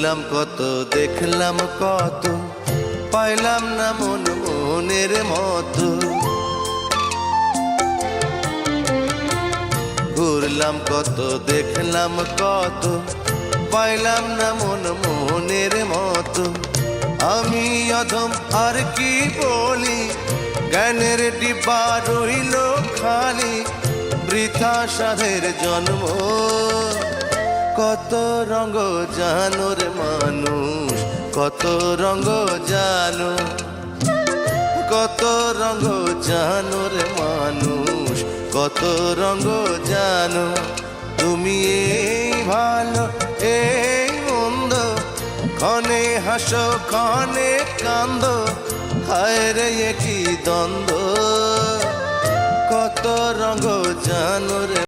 ঘুরলাম কত দেখলাম কত, পাইলাম না মন মনের মতো। ঘুরলাম কত দেখলাম কত, পাইলাম না মন মনের মতো। আমি অধম আর কি বলি, জ্ঞানের ডিব্বা রইল খালি, বৃথা সাধের জন্ম। কত রঙ জানো রে মানুষ, কত রঙ জানো, কত রঙ জানো রে মানুষ, কত রঙ জানো। তুমি এই ভালো এই মন্দ, ক্ষণে হাসো ক্ষণে কান্দো, হায় রে কি দ্বন্দ্ব। কত রঙ জানো রে